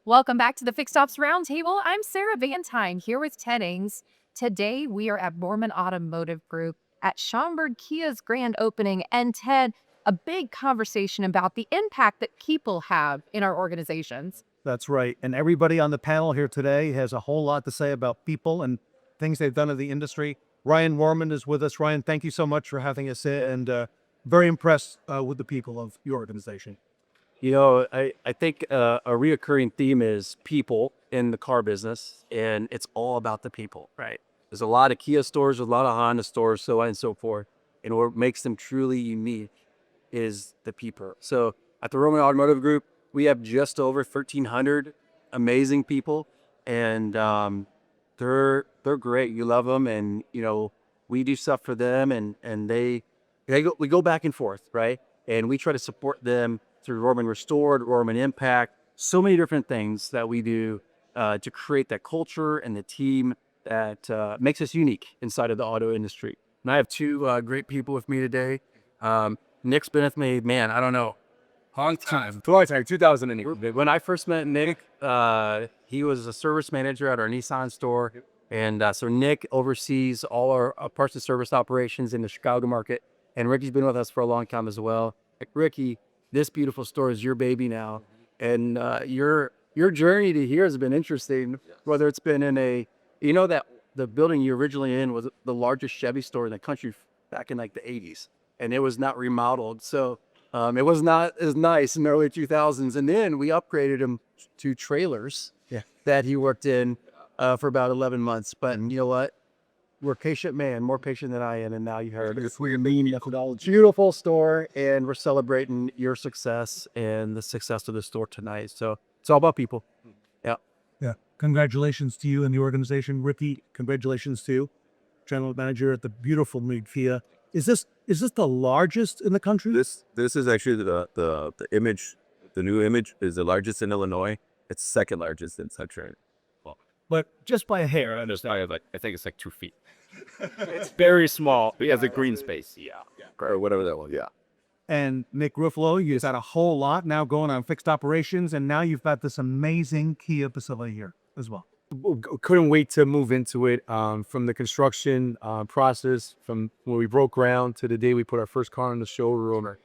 Welcome back to the Fixed Ops Roundtable. I'm Sarah Vantine here with Ted Ings. Today we are at Rohrman Automotive Group at Schaumburg Kia's grand opening. And Ted, a big conversation about the impact that people have in our organizations. That's right. And everybody on the panel here today has a whole lot to say about people and things they've done in the industry. Ryan Rohrman is with us. Ryan, thank you so much for having us in, and very impressed with the people of your organization. I think a reoccurring theme is people in the car business, and it's all about the people, right? There's a lot of Kia stores, a lot of Honda stores, so on and so forth. And what makes them truly unique is the people. So at the Roman Automotive Group, we have just over 1,300 amazing people, and they're great. You love them, and we do stuff for them, and we go back and forth, right? And we try to support them through Rohrman Restored, Rohrman Impact, so many different things that we do to create that culture and the team that makes us unique inside of the auto industry. And I have two great people with me today. Nick's been with me, man, I don't know, long time, 2008. When I first met Nick, he was a service manager at our Nissan store. And so Nick oversees all our parts and service operations in the Chicago market. And Ricky's been with us for a long time as well. Ricky, this beautiful store is your baby now, and your journey to here has been interesting. Whether it's been in that the building you originally in was the largest Chevy store in the country back in like the 80s, and it was not remodeled, so it was not as nice in the early 2000s. And then we upgraded him to trailers that he worked in for about 11 months. But you know what? We're a patient man, more patient than I am, and now you heard it's beautiful store, and we're celebrating your success and the success of the store tonight. So it's all about people. Yeah. Yeah. Congratulations to you and the organization. Ricky, congratulations to you, general manager at the beautiful new Kia. Is this the largest in the country? This is actually the image. The new image is the largest in Illinois. It's second largest in Central. But just by a hair. I understand. I think it's like 2 feet. It's very small. He has a green space. Yeah. Or whatever that was. Yeah. And Nick Ruffolo, you've had a whole lot now going on fixed operations, and now you've got this amazing Kia facility here as well. Couldn't wait to move into it. From the construction process, from when we broke ground to the day we put our first car in the showroom,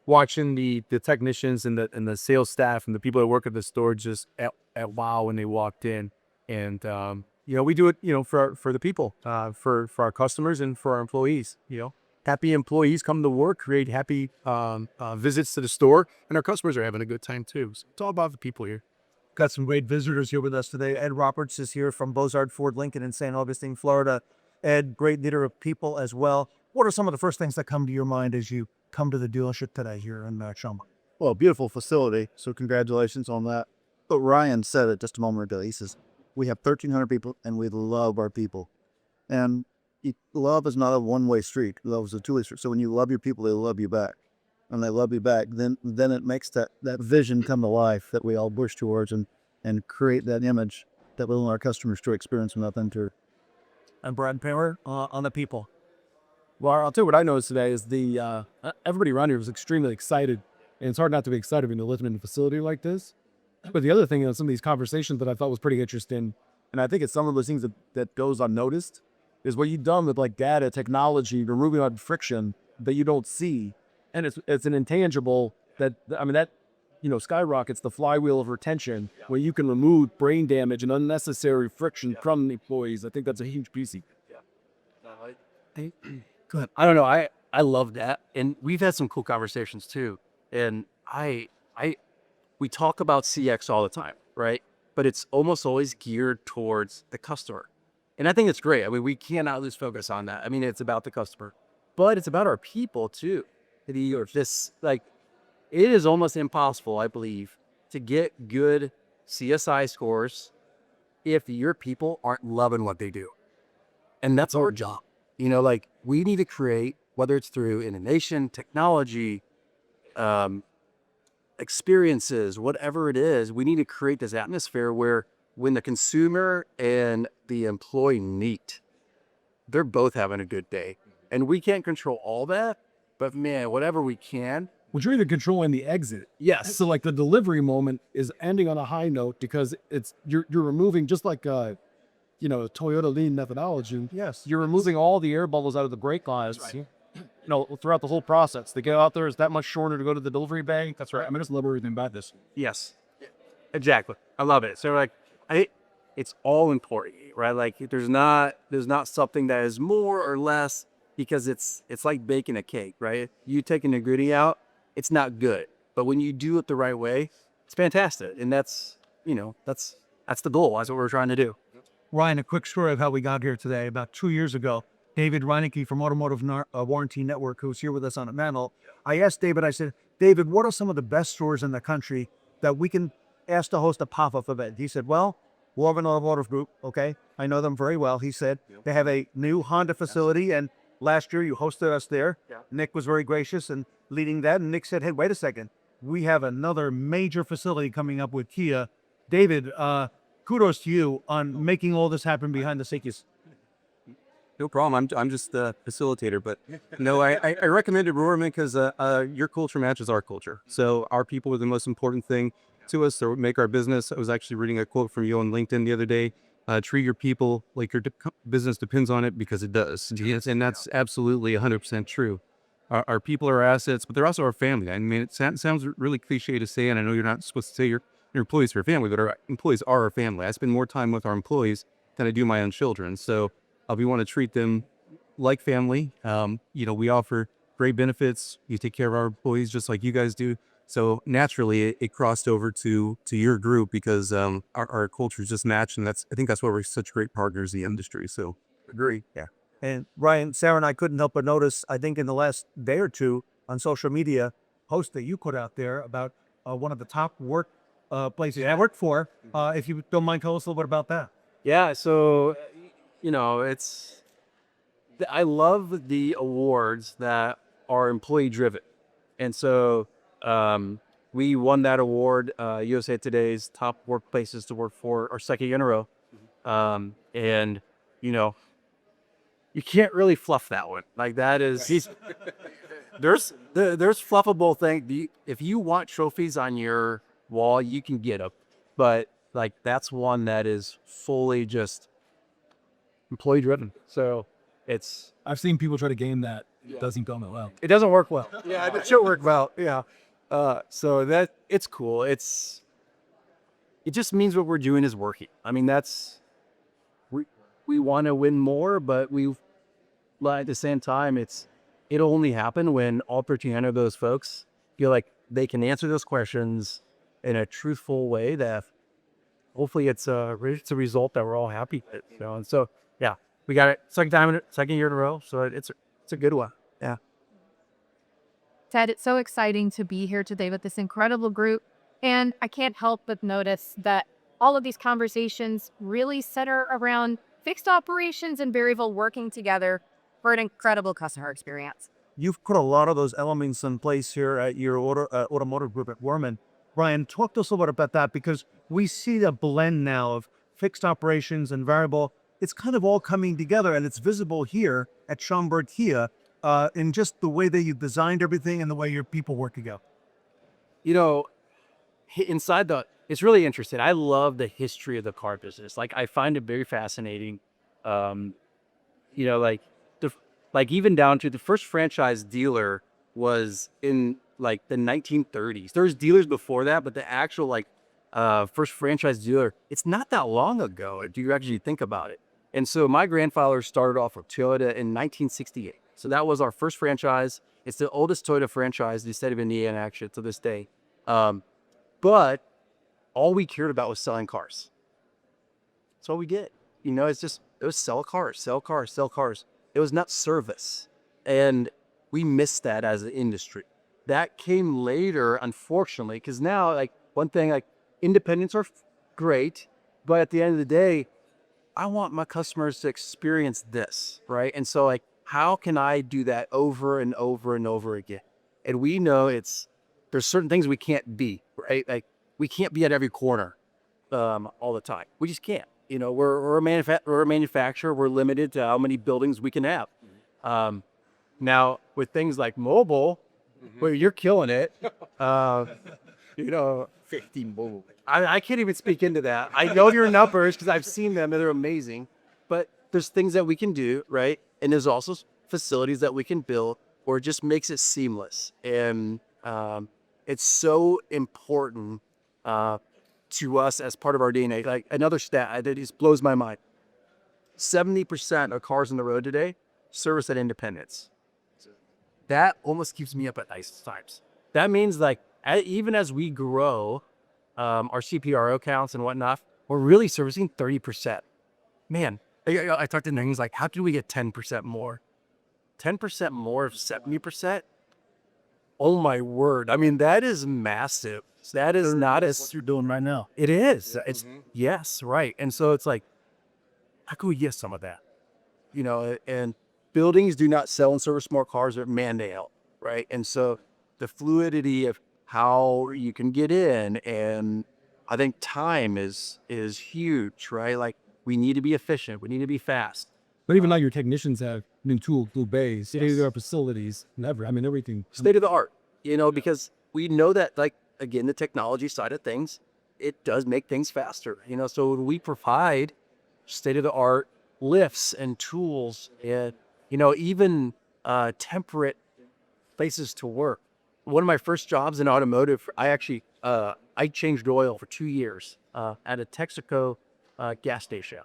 watching the technicians and the sales staff and the people that work at the store just at wow when they walked in. And we do it for the people, for our customers and for our employees. Happy employees come to work, create happy visits to the store, and our customers are having a good time too. So it's all about the people here. Got some great visitors here with us today. Ed Roberts is here from Bozard Ford Lincoln in St. Augustine, Florida. Ed, great leader of people as well. What are some of the first things that come to your mind as you come to the dealership today here in Schaumburg? Well, beautiful facility, so congratulations on that. But Ryan said it just a moment ago. He says, we have 1,300 people, and we love our people. And love is not a one-way street. Love is a two-way street. So when you love your people, they love you back. And they love you back, then it makes that vision come to life that we all push towards and create that image that we want our customers to experience when they enter. And Brad Kramer on the people. Well, I'll tell you what I noticed today is everybody around here was extremely excited, and it's hard not to be excited when you're living in a facility like this. But the other thing, some of these conversations that I thought was pretty interesting, and I think it's some of those things that goes unnoticed, is what you've done with like data, technology, removing out friction that you don't see, and it's an intangible that skyrockets the flywheel of retention, where you can remove brain damage and unnecessary friction from the employees. I think that's a huge piece. Go ahead. I don't know. I love that. And we've had some cool conversations too. And we talk about CX all the time, right? But it's almost always geared towards the customer. And I think it's great. I mean, we cannot lose focus on that. I mean, it's about the customer, but it's about our people too. It is almost impossible, I believe, to get good CSI scores if your people aren't loving what they do. And that's our job. We need to create, whether it's through innovation, technology, experiences, whatever it is, we need to create this atmosphere where when the consumer and the employee meet, they're both having a good day. And we can't control all that, but man, whatever we can, which you're either controlling the exit. Yes. So like the delivery moment is ending on a high note because you're removing, just like Toyota lean methodology. Yes. You're removing all the air bubbles out of the brake lines. Throughout the whole process. They go out there, it's that much shorter to go to the delivery bay. That's right. I mean, I just love everything about this. Yes, exactly. I love it. So like, it's all important, right? Like there's not something that is more or less, because it's like baking a cake, right? You take an ingredient out, it's not good. But when you do it the right way, it's fantastic. And that's the goal. That's what we're trying to do. Ryan, a quick story of how we got here today. About 2 years ago, David Reinicke from Automotive Warranty Network, who's here with us on the panel, I asked David, I said, David, what are some of the best stores in the country that we can ask to host a pop-up event? He said, well, Rohrman Automotive Group, okay, I know them very well. He said they have a new Honda facility, and last year you hosted us there. Yeah. Nick was very gracious in leading that, and Nick said, hey, wait a second. We have another major facility coming up with Kia. David, kudos to you on making all this happen behind the scenes. No problem. I'm just the facilitator, but no, I recommended Rohrman because your culture matches our culture. So our people are the most important thing to us. So make our business. I was actually reading a quote from you on LinkedIn the other day. Treat your people like your business depends on it, because it does. Yes, and that's absolutely 100% true. Our people are assets, but they're also our family. I mean, it sounds really cliche to say, and I know you're not supposed to say your employees are your family, but our employees are our family. I spend more time with our employees than I do my own children. So we want to treat them like family. We offer great benefits. You take care of our employees just like you guys do. So naturally, it crossed over to your group because our cultures just match, and I think that's why we're such great partners in the industry. So agree. Yeah. And Ryan, Sarah and I couldn't help but notice, I think in the last day or two on social media, post that you put out there about one of the top work places I work for. If you don't mind, tell us a little bit about that. Yeah. So, I love the awards that are employee driven. And so we won that award, USA Today's top workplaces to work for, our second year in a row. And you can't really fluff that one. Like that is, there's fluffable thing. If you want trophies on your wall, you can get them. But like that's one that is fully just employee driven. So I've seen people try to game that. It doesn't go well. it doesn't work well. Yeah, it should work well. Yeah. So that it's cool. It just means what we're doing is working. I mean, we want to win more, but at the same time, it'll only happen when all 1,300 of those folks feel like they can answer those questions in a truthful way that hopefully it's a result that we're all happy with. And so, yeah, we got it second year in a row. So it's a good one. Yeah. Ted, it's so exciting to be here today with this incredible group. And I can't help but notice that all of these conversations really center around fixed operations and Berryville working together for an incredible customer experience. You've put a lot of those elements in place here at your automotive group at Rohrman. Brian, talk to us a little bit about that, because we see a blend now of fixed operations and variable. It's kind of all coming together, and it's visible here at Schaumburg Kia in just the way that you designed everything and the way your people work together. It's really interesting. I love the history of the car business. Like I find it very fascinating. Like even down to the first franchise dealer was in like the 1930s. There's dealers before that, but the actual first franchise dealer, it's not that long ago if you actually think about it. And so my grandfather started off with Toyota in 1968. So that was our first franchise. It's the oldest Toyota franchise in the state of Indiana, actually, to this day. But all we cared about was selling cars. That's all we did. It was sell cars, sell cars, sell cars. It was not service. And we missed that as an industry. That came later, unfortunately, because now, one thing, independents are great, but at the end of the day, I want my customers to experience this, right? And so, how can I do that over and over and over again? And we know there's certain things we can't be, right? We can't be at every corner all the time. We just can't. We're a manufacturer. We're limited to how many buildings we can have. Now, with things like mobile, Well, you're killing it. You know, 50 move. I can't even speak into that. I know your numbers because I've seen them and they're amazing. But there's things that we can do, right? And there's also facilities that we can build where it just makes it seamless. And it's so important to us as part of our DNA. Like another stat that just blows my mind. 70% of cars on the road today service at Independence. That almost keeps me up at night times. That means like even as we grow our CPRO counts and whatnot, we're really servicing 30%. Man, I talked to things like, how can we get 10% more? 10% more of 70%? Oh my word. I mean, that is massive. That is not as What you're doing right now. it is. It's yes, right. And so it's like, how can we get some of that? You know, and buildings do not sell and service more cars, or man, they help, right? And so the fluidity of how you can get in, and I think time is huge, right? Like we need to be efficient, we need to be fast. But even now, your technicians have new tools, new bays, state-of-the-art facilities, and everything. State of the art, you know, because we know that, like, again, the technology side of things, it does make things faster, you know. So when we provide state of the art lifts and tools and, you know, even temperate places to work. One of my first jobs in automotive, I changed oil for 2 years at a Texaco gas station.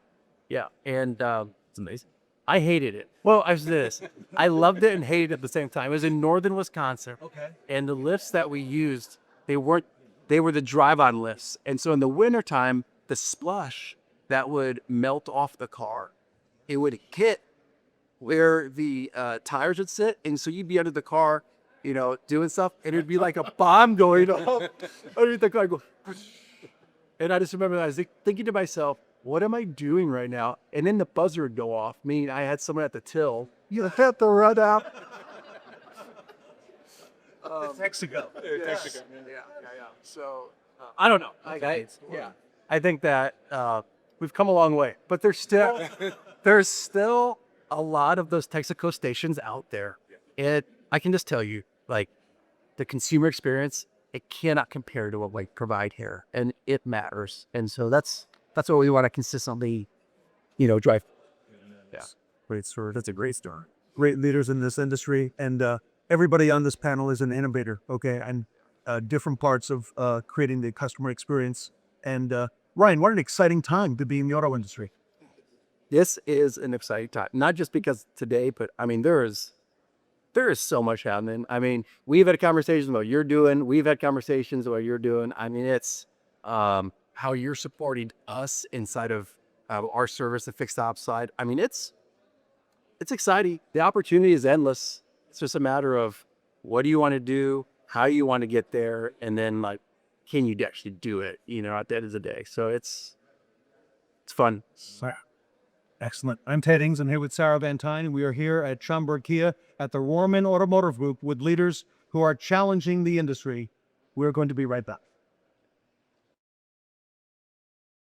Yeah, and it's amazing. I hated it. Well, I was this. I loved it and hated it at the same time. It was in northern Wisconsin. Okay. And the lifts that we used, they were the drive-on lifts. And so in the wintertime, the slush that would melt off the car, it would hit where the tires would sit. And so you'd be under the car, you know, doing stuff, and it'd be like a bomb going off underneath the car. Go, and I just remember I was thinking to myself, what am I doing right now? And then the buzzer would go off, meaning I had someone at the till. You have to run out. Texaco. Yeah. So I don't know. I think that we've come a long way, but there's still a lot of those Texaco stations out there. I can just tell you, like, the consumer experience, it cannot compare to what we provide here, and it matters. And so that's what we want to consistently, you know, drive. Yeah. Great story. That's a great story. Great leaders in this industry, and everybody on this panel is an innovator. Okay, and different parts of creating the customer experience. And Ryan, what an exciting time to be in the auto industry. This is an exciting time, not just because today, but I mean, there is so much happening. I mean, we've had conversations about what you're doing. We've had conversations about what you're doing. I mean, it's how you're supporting us inside of our service, the fixed ops side. I mean, it's exciting. The opportunity is endless. It's just a matter of what do you want to do, how you want to get there, and then, like, can you actually do it, you know, at the end of the day. So it's fun. Excellent. I'm Ted Ings. I'm here with Sarah Vantine, and we are here at Schaumburg Kia at the Rohrman Automotive Group with leaders who are challenging the industry. We're going to be right back.